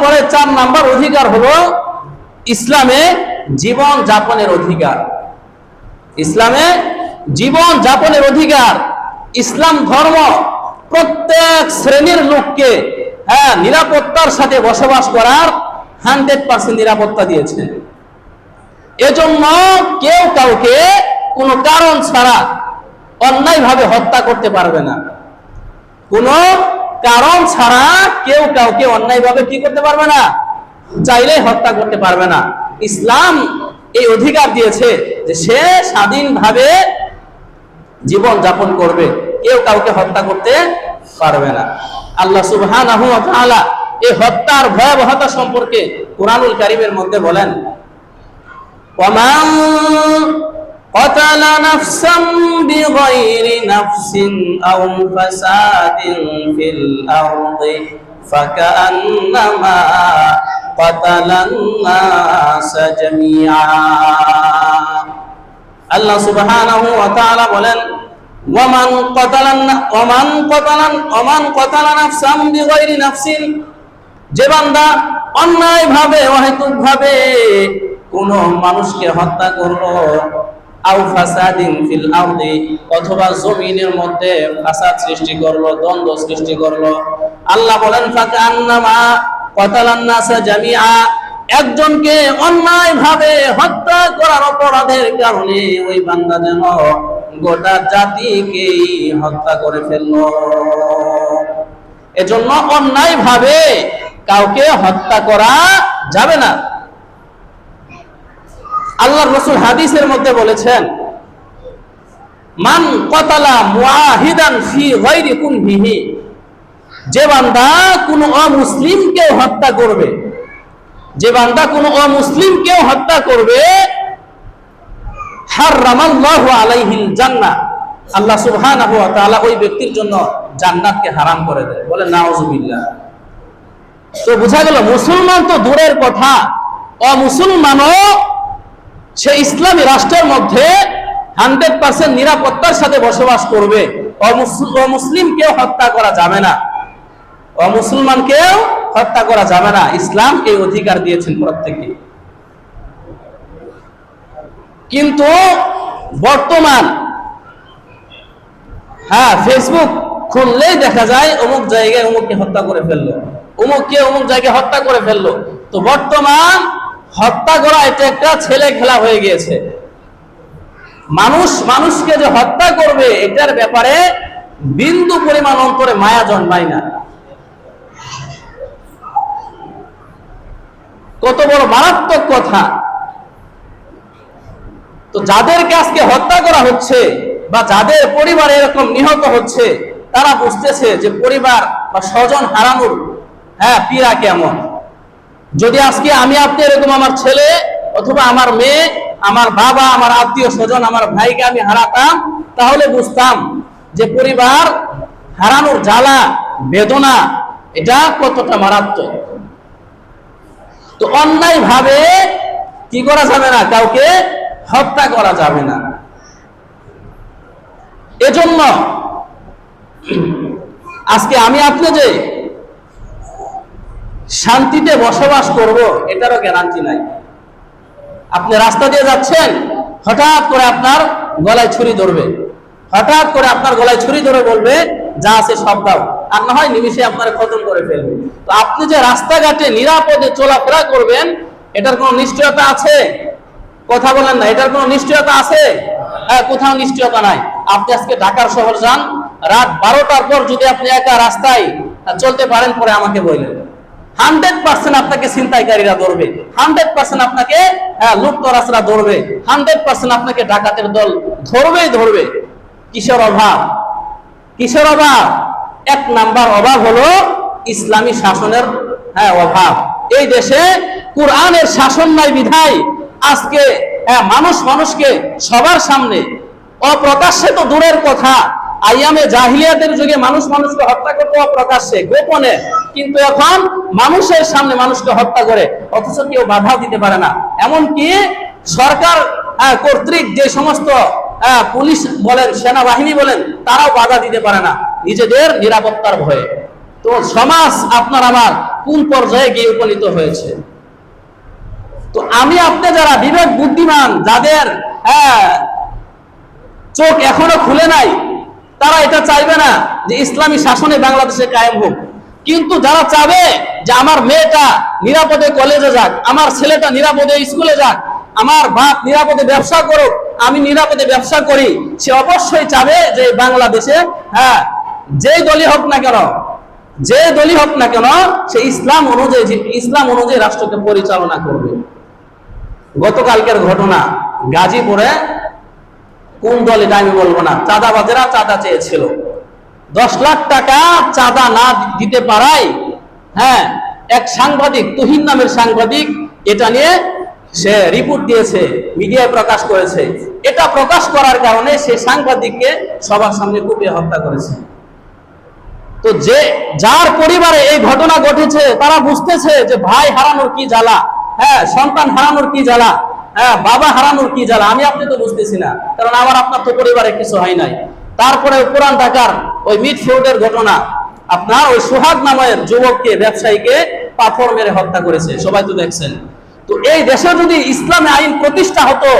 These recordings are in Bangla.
তারপরে 4 নাম্বার অধিকার হলো ইসলামে জীবন যাপনের অধিকার। ইসলামে জীবন যাপনের অধিকার। ইসলাম ধর্ম প্রত্যেক শ্রেণীর লোককে নিরাপত্তার সাথে বসবাস করার 100% নিরাপত্তা দিয়েছে। এজন্য কেউ কাউকে কোনো কারণ ছাড়া অন্যায়ভাবে হত্যা করতে পারবে না। কোনো কারণ ছাড়া কেউ কাউকে অন্যায়ভাবে কি করতে পারবে না, চাইলেই হত্যা করতে পারবে না। ইসলাম এই অধিকার দিয়েছে যে সে স্বাধীনভাবে জীবন যাপন করবে, কেউ কাউকে হত্যা করতে পারবে না। আল্লাহ সুবহানাহু ওয়া তাআলা এই হত্যার ভয়াবহতা সম্পর্কে কুরআনুল কারীমের মধ্যে বলেন, ওয়ামান ক্বাতালা নাফসান বিগাইরি নাফসিন আও ফাসাদিন ফিল আরদি ফাকান্নামা ক্বাতালান নাসা জামিআ। আল্লাহ সুবহানাহু ওয়া তাআলা বলেন, ওয়ামান ক্বাতালা নাফসান বিগাইরি নাফসিন, যে বান্দা অন্যায়ভাবে অহেতুকভাবে কোন মানুষকে হত্যা করলো, আও ফাসাদিন ফিল আরদি, অথবা জমিনের মধ্যে ফাসাদ সৃষ্টি করলো, দ্বন্দ্ব সৃষ্টি করলো, আল্লাহ বলেন ফাকান্নামা ক্বাতালান নাসা জামিআ, একজনকে অন্যায়ভাবে হত্যা করার অপরাধের কারণে ওই বান্দা যেন গোটা জাতিকেই হত্যা করে ফেললো। এজন্য অন্যায়ভাবে কাউকে হত্যা করা যাবে না। আল্লাহর রাসূল হাদিসের মধ্যে বলেছেন, মান ক্বাতালা মুআহিদান ফি গায়রি কুনহিহি, যে বান্দা কোনো অমুসলিমকে হত্যা করবে, যে বান্দা কোনো অমুসলিমকেও হত্যা করবে, হারামাল্লাহু আলাইহিল জান্নাহ, আল্লাহ সুবহানাহু ওয়া তাআলা ওই ব্যক্তির জন্য জান্নাতকে হারাম করে দেয়। বলে নাউযুবিল্লাহ। তো বোঝা গেল মুসলমান তো দূরের কথা, অমুসলমানও সে ইসলামী রাষ্ট্রের মধ্যে 100% নিরাপত্তার সাথে বসবাস করবে। অমুসলিমকেও হত্যা করা যাবে না, অমুসলমানকেও হত্যা করা যাবে না। ইসলাম এই অধিকার দিয়েছেন প্রত্যেককে। কিন্তু বর্তমান ফেসবুক খুললেই দেখা যায় অমুক জায়গায় অমুককে হত্যা করে ফেললো, অমুককে অমুক জায়গায় হত্যা করে ফেললো। তো বর্তমান হত্যা করা এটা একটা ছেলে খেলা হয়ে গিয়েছে। মানুষকে যে হত্যা করবে এটার ব্যাপারে বিন্দু পরিমাণ অন্তরে মায়া জন্মায় না। কত বড় মারাত্মক কথা। তো যাদেরকে আজকে হত্যা করা হচ্ছে বা যাদের পরিবারে এরকম নিহত হচ্ছে, তারা বুঝতেছে যে পরিবার বা স্বজন হারানোর পীড়া কেমন। যদি আজকে আমি আপনি এরকম আমার ছেলে অথবা আমার মেয়ে, আমার বাবা, আমার আত্মীয় স্বজন, আমার ভাইকে আমি হারাতাম, তাহলে বুঝতাম যে পরিবার হারানোর জ্বালা বেদনা এটা কতটা মারাত্মক। তো অন্যায় ভাবে কি করা যাবে না, কাউকে হত্যা করা যাবে না। এজন্য আজকে আমি আপনি যে শান্তিতে বসবাস করব এটারও গ্যারান্টি নাই। আপনি রাস্তা দিয়ে যাচ্ছেন, হঠাৎ করে আপনার গলায় ছুরি ধরবে, হঠাৎ করে আপনার গলায় ছুরি ধরে বলবে যা আছে সব দাও, আর না হয় নিমিষে আপনার খতম করে ফেলবে। তো আপনি যে রাস্তাঘাটে নিরাপদে চলাফেরা করবেন এটার কোনো নিশ্চয়তা আছে? কথা বলেন না, এটার কোনো নিশ্চয়তা আছে? কোথাও নিশ্চয়তা নাই। আপনি আজকে ঢাকার শহর যান, রাত 12টার পর যদি আপনি একা রাস্তায় চলতে পারেন, পরে আমাকে বললেন 100% আপনাকে ছিনতাইকারীরা ধরবে, 100% আপনাকে লুটতরাজরা ধরবে, 100% আপনাকে ডাকাতের দল ধরবে। কিসের অভাব? কিসের অভাব? 1 নাম্বার অভাব হলো ইসলামী শাসনের অভাব। এই দেশে কোরআনের শাসন নাই বিধায় আজকে মানুষকে সবার সামনে অপ্রকাশ্যে তো দূরের কথা, আইয়ামে জাহিলিয়াতের যুগে মানুষকে হত্যা করতে অপ্রকাশ্যে গোপনে, কিন্তু এখন মানুষের সামনে মানুষকে হত্যা করে, অথচ কেউ বাধা দিতে পারে না। এমনকি সরকার কর্তৃক যে সমস্ত পুলিশ বলেন, সেনাবাহিনী বলেন, তারাও বাধা দিতে পারে না নিজেদের নিরাপত্তার ভয়ে। তো সমাজ আপনার আমার কোন পর্যায়ে গিয়ে উপনীত হয়েছে। তো আমি আপনি যারা বিবেক বুদ্ধিমান, যাদের চোখ এখনো খুলে নাই, তারা এটা চাইবে না যে ইসলামী শাসনে বাংলাদেশে কায়েম হোক। কিন্তু যারা চাবে যে আমার মেয়েটা নিরাপদে কলেজে যাক, আমার ছেলেটা নিরাপদে স্কুলে যাক, আমার বাপ নিরাপদে ব্যবসা করুক, আমি নিরাপদে ব্যবসা করি, সে অবশ্যই চাবে যে বাংলাদেশে যে দলই হোক না কেন, যে দলই হোক না কেন, সে ইসলাম অনুযায়ী রাষ্ট্রকে পরিচালনা করবে। গতকালকের ঘটনা গাজীপুরে, কোন দল এটা আমি বলবো না, চাঁদাবাজেরা চাঁদা চেয়েছিল, 10 লাখ টাকা চাঁদা না দিতে পারায় এক সাংবাদিক, তুহিন নামের সাংবাদিক, এটা নিয়ে সে রিপোর্ট দিয়েছে, মিডিয়ায় প্রকাশ করেছে। এটা প্রকাশ করার কারণে সে সাংবাদিককে সবার সামনে কুপিয়ে হত্যা করেছে। তো যার পরিবারে এই ঘটনা ঘটেছে, তারা বুঝতেছে যে ভাই হারানোর কি জ্বালা, সন্তান হারানোর কি জ্বালা, বাবা হারানোর কি জ্বালা। আমি আপনি তো বুঝতেছি না, কারণ আমার আপনার তো পরিবারে কিছু হয় নাই। তারপরে পুরান ঢাকার ওই মিটফোর্ডের ঘটনা, আপনার ওই সোহাগ নামের যুবককে, ব্যবসায়ীকে পাথর মেরে হত্যা করেছে, সবাই তো দেখছেন। তো এই দেশে যদি ইসলামে আইন প্রতিষ্ঠা হতো,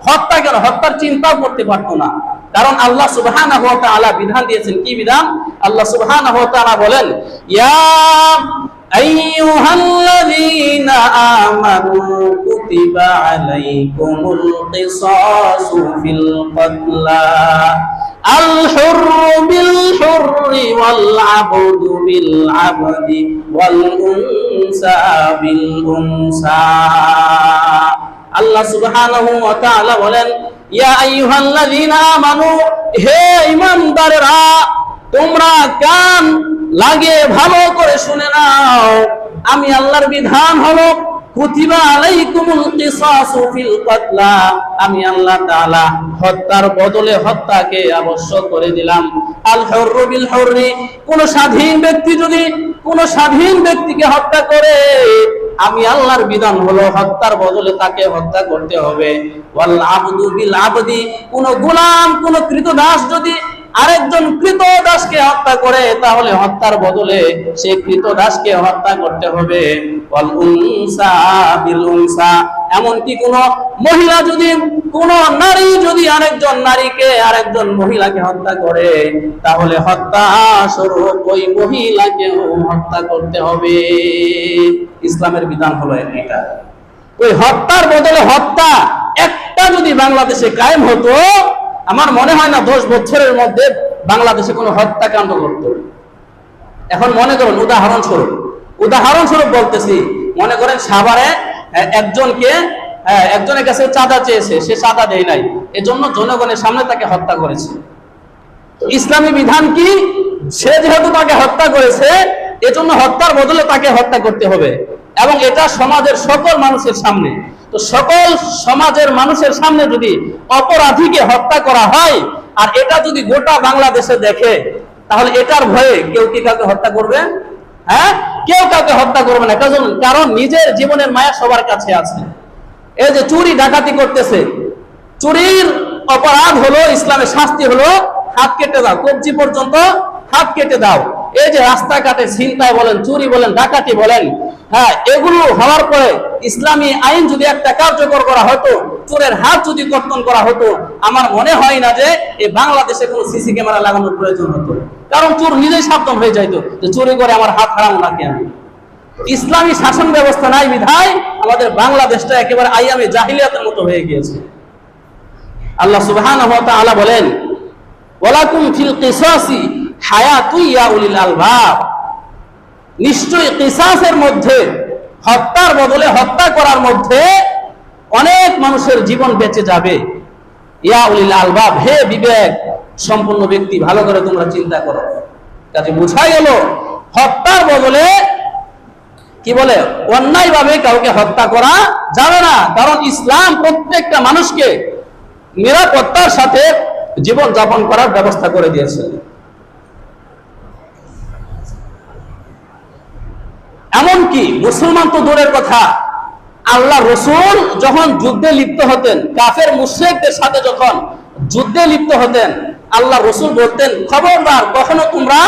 হত্যা কেন, হত্যার চিন্তাও করতে পারতো না। কারণ আল্লাহ সুবহানাহু ওয়া তাআলা বিধান দিয়েছেন। কি বিধান? আল্লাহ সুবহানাহু ওয়া তাআলা বলেন, ইয়া আইয়ুহাল্লাযীনা আমানু কুতিবা আলাইকুমুল কিসাসু ফিল কতলা আল হুররু বিল হুররি ওয়াল আবদু বিল আবদি ওয়াল উনসা বিল উনসা। আল্লাহ সুবহানাহু ওয়া তাআলা বলেন, ইয়া আইয়ুহাল্লাযীনা আমানু, হে ঈমানদারেরা, তোমরা কান লাগিয়ে ভালো করে শুনে নাও। আমি আল্লাহর বিধান হলো কুতিবা আলাইকুমুল কিসাসু ফিল কতলা, আমি আল্লাহ তাআলা হত্যার বদলে হত্যাকে আবশ্যক করে দিলাম। আল হুররু বিল হুররি, কোন স্বাধীন ব্যক্তি যদি কোন স্বাধীন ব্যক্তিকে হত্যা করে, আমি আল্লাহর বিধান হলো হত্যার বদলে তাকে হত্যা করতে হবে। ওয়াল আবদু বিল আবদি, কোন গোলাম, কোন কৃতদাস যদি আরেকজন কৃতদাসকে হত্যা করে, তাহলে হত্যার বদলে সেই কৃতদাসকে হত্যা করতে হবে। ওয়াল উনসা বিল উনসা, এমনকি কোন মহিলা যদি, কোন নারী যদি আরেকজন নারীকে, আরেকজন মহিলাকে হত্যা করে, তাহলে হত্যা স্বরূপ ওই মহিলাকেও হত্যা করতে হবে। ইসলামের বিধান হলো এটা। ওই হত্যার বদলে হত্যা একটা যদি বাংলাদেশে কায়েম হতো, আমার মনে হয় না 10 বছরের মধ্যে বাংলাদেশে কোনো হত্যাকাণ্ড ঘটতো। এখন মনে করুন, উদাহরণস্বরূপ বলতেছি, মনে করেন সাভারে একজনের কাছে চাঁদা চেয়েছে, সে চাঁদা দেয় নাই, এজন্য জনগণের সামনে তাকে হত্যা করেছে। তো ইসলামী বিধান কি? সে যেহেতু তাকে হত্যা করেছে, এজন্য হত্যার বদলে তাকে হত্যা করতে হবে, এবং এটা সমাজের সকল মানুষের সামনে। তো সকল সমাজের মানুষের সামনে যদি অপরাধীকে হত্যা করা হয়, আর এটা যদি গোটা বাংলাদেশে দেখে, তাহলে এটার ভয়ে কেউ কি কাউকে হত্যা করবে? কেউ কাউকে হত্যা করবে না। কারণ নিজের জীবনের মায়া সবার কাছে আছে। এই যে চুরি ডাকাতি করতেছে, চুরির অপরাধ হলো, ইসলামের শাস্তি হলো হাত কেটে দাও, কবজি পর্যন্ত হাত কেটে দাও। এই যে রাস্তাঘাটে ছিনতাই বলেন, চুরি বলেন, ডাকাতি বলেন, এগুলো হওয়ার পরে ইসলামী আইন যদি একটা কার্যকর করা হতো, চোরের হাত যদি কর্তন করা হতো, আমার মনে হয় না যে এই বাংলাদেশে কোনো সিসি ক্যামেরা লাগানোর প্রয়োজন হতো। কারণ চোর নিজেই সাবধান হয়ে যাইতো যে চুরি করে আমার হাত হারাবো নাকি আমি। ইসলামী শাসন ব্যবস্থা নাই বিধায় আমাদের বাংলাদেশটা একেবারে আইয়ামে জাহিলিয়াতের মতো হয়ে গিয়েছে। আল্লাহ সুবহানাহু ওয়া তাআলা বলেন, ওয়ালাকুম ফিল কিসাসি হায়াতুন ইয়া উলিল আলবাব, নিশ্চয়ই কিসাসের মধ্যে, হত্যার বদলে হত্যা করার মধ্যে অনেক মানুষের জীবন বেঁচে যাবে। ইয়া উলিল আলবাব, হে বিবেক সম্পন্ন ব্যক্তি, ভালো করে তোমরা চিন্তা করো। কাজে বোঝা গেল হত্যার বদলে কি বলে, অন্যায় ভাবে কাউকে হত্যা করা যাবে না। কারণ ইসলাম প্রত্যেকটা মানুষকে নিরাপত্তার সাথে জীবন যাপন করার ব্যবস্থা করে দিয়েছে। এমনকি মুসলমান তো দূরের কথা, আল্লাহ রসুল যখন যুদ্ধে লিপ্ত হতেন, কাফের মুশরিকদের সাথে যখন যুদ্ধে লিপ্ত হতেন, আল্লাহ রসুল বলতেন, খবরদার কখনো তোমরা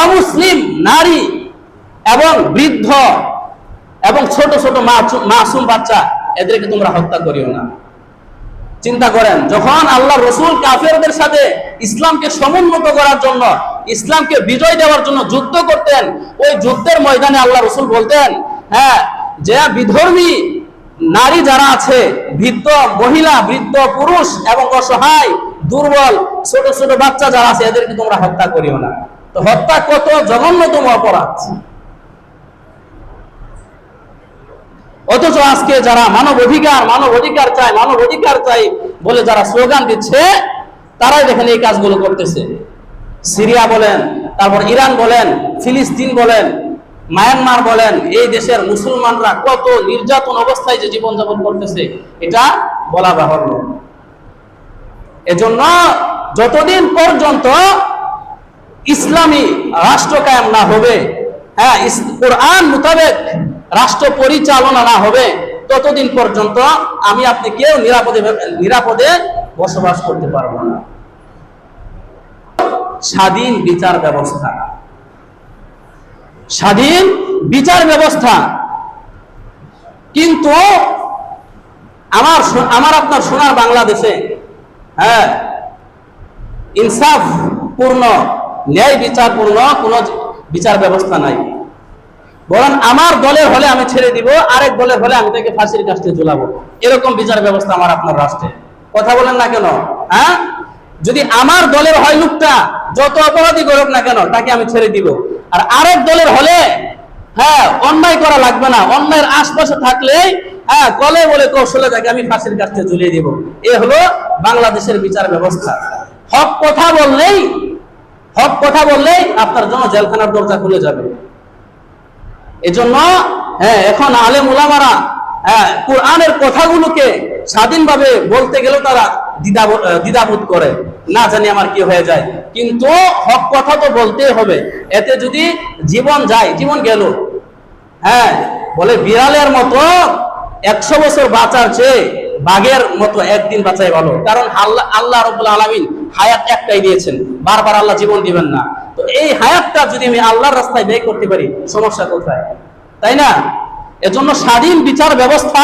অমুসলিম নারী এবং বৃদ্ধ এবং ছোট ছোট মাসুম বাচ্চা, এদেরকে তোমরা হত্যা করিও না। চিন্তা করেন, যখন আল্লাহ রসুল কাফেরদের সাথে ইসলামকে সমুন্নত করার জন্য, ইসলামকে বিজয় দেওয়ার জন্য যুদ্ধ করতেন, ওই যুদ্ধের ময়দানে আল্লাহ রসুল বলতেন, হ্যাঁ, যে বিধর্মী নারী যারা আছে, বৃদ্ধ মহিলা, বৃদ্ধ পুরুষ এবং অসহায় দুর্বল ছোট ছোট বাচ্চা যারা আছে, এদেরকে তোমরা হত্যা করিও না। তো হত্যা কত জঘন্যতম অপরাধ। অথচ আজকে যারা মানব অধিকার চাই বলে যারা স্লোগান দিচ্ছে, তারাই দেখেন এই কাজগুলো করতেছে। সিরিয়া বলেন, তারপর ইরান বলেন, ফিলিস্তিন বলেন, মায়ানমার বলেন, এই দেশের মুসলমানরা কত নির্যাতন অবস্থায় যে জীবনযাপন করতেছে, এটা বলা বাহুল্য। এজন্য যতদিন পর্যন্ত ইসলামী রাষ্ট্র কায়েম না হবে, হ্যাঁ, কোরআন মোতাবেক রাষ্ট্র পরিচালনা না হবে, ততদিন পর্যন্ত আমি আপনি কেউ নিরাপদে বসবাস করতে পারবো না। স্বাধীন বিচার ব্যবস্থা, স্বাধীন বিচার ব্যবস্থা, কিন্তু আমার আপনার সোনার বাংলাদেশে, হ্যাঁ, ইনসাফ পূর্ণ, ন্যায় বিচার পূর্ণ কোন বিচার ব্যবস্থা নাই। বরং আমার দলের হলে আমি ছেড়ে দিব, আরেক দলের হলে আমি তাকে ফাঁসির কাস্টে ঝুলাবো, এরকম বিচার ব্যবস্থা আমার আপনার রাষ্ট্রে। কথা বলেন না কেন? হ্যাঁ, যদি আমার দলের হয় লোকটা, যত অপরাধী করুক না কেন, তাকে আমি ছেড়ে দিব। আর আরেক দলের হলে, হ্যাঁ, অন্যায় করা লাগবে না, অন্যায়ের আশপাশে থাকলেই, হ্যাঁ, কলে বলে কৌশলে তাকে আমি ফাঁসির কাস্টে ঝুলিয়ে দিব। এ হলো বাংলাদেশের বিচার ব্যবস্থা। হক কথা বললেই আপনার জন্য জেলখানার দরজা খুলে যাবে। এজন্য, হ্যাঁ, এখন আলেম উলামারা, হ্যাঁ, কোরআনের কথাগুলোকে স্বাধীনভাবে বলতে গেলেও তারা দ্বিধাবোধ করে, না জানি আমার কি হয়ে যায়। কিন্তু হক কথা তো বলতেই হবে, এতে যদি জীবন যায়, জীবন গেল। হ্যাঁ, বলে বিড়ালের মতো 100 বছর বাঁচার চেয়ে বাঘের মতো একদিন বাঁচাই ভালো। কারণ আল্লাহ রাব্বুল আলামিন হায়াত একটাই দিয়েছেন, বারবার আল্লাহ জীবন দিবেন না। তো এই হায়াতটা যদি আমি আল্লাহর রাস্তায় ব্যয় করতে পারি, সমস্যা কোথায়? তাই না? এজন্য স্বাধীন বিচার ব্যবস্থা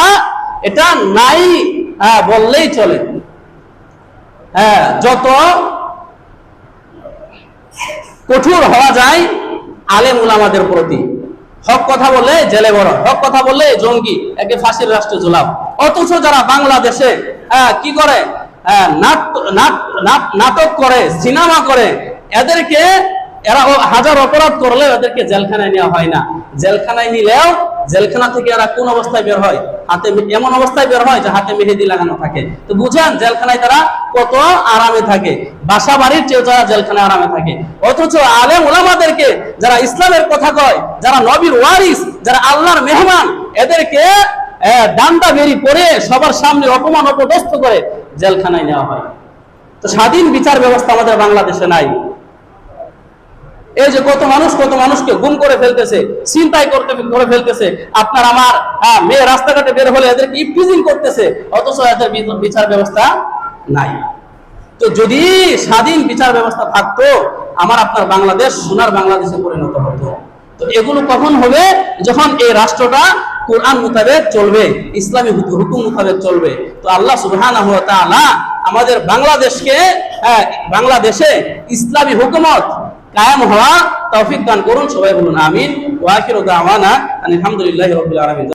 এটা নাই বললেই চলে। হ্যাঁ, যত কঠোর হওয়া যায় আলেম উলামাদের প্রতি, হক কথা বললে জেলে বড়, হক কথা বললে জঙ্গি, একে ফাঁসির রাষ্ট্রে ঝুলাও। অথচ যারা বাংলাদেশে কি করে, নাটক করে, সিনেমা করে, এরা হাজার অপরাধ করলেও এদেরকে জেলখানায় নেওয়া হয় না। জেলখানায় নিলেও জেলখানা থেকে এরা কোন অবস্থায় বের হয়? এমন অবস্থায় বের হয় যে হাতে মেহেদি লাগানো থাকে। তো বুঝেন জেলখানায় তারা কত আরামে থাকে, বাসা বাড়ির চেয়েও যারা জেলখানায় আরামে থাকে। অথচ আলেম ওলামাদেরকে, যারা ইসলামের কথা কয়, যারা নবীর ওয়ারিস, যারা আল্লাহর মেহমান, এদেরকে ডান্ডা বেরি করে সবার সামনে অপমান অপদস্থ করে জেলখানায় নেওয়া হয়। তো স্বাধীন বিচার ব্যবস্থা আমাদের বাংলাদেশে নাই। এই যে কত মানুষকে গুম করে ফেলতেছে, ছিনতাই করে ফেলতেছে, আপনার আমার মেয়ে রাস্তাঘাটে বের হলে এদেরকে ইফটিজিং করতেছে, অথচ এদের বিচার ব্যবস্থা নাই। তো যদি স্বাধীন বিচার ব্যবস্থা থাকতো, আমার আপনার বাংলাদেশ সোনার বাংলাদেশে পরিণত হতো। তো এগুলো কখন হবে? যখন এই রাষ্ট্রটা কোরআন মোতাবেক চলবে, ইসলামী হুকুম মোতাবেক চলবে। তো আল্লাহ সুবহানাহু ওয়া তাআলা আমাদের বাংলাদেশে ইসলামী হুকুমত কায়েম হওয়া তৌফিক দান করুন। সবাই বলুন আমিন। ওয়া আখিরু দাওয়ানা আলহামদুলিল্লাহি রাব্বিল আলামিন।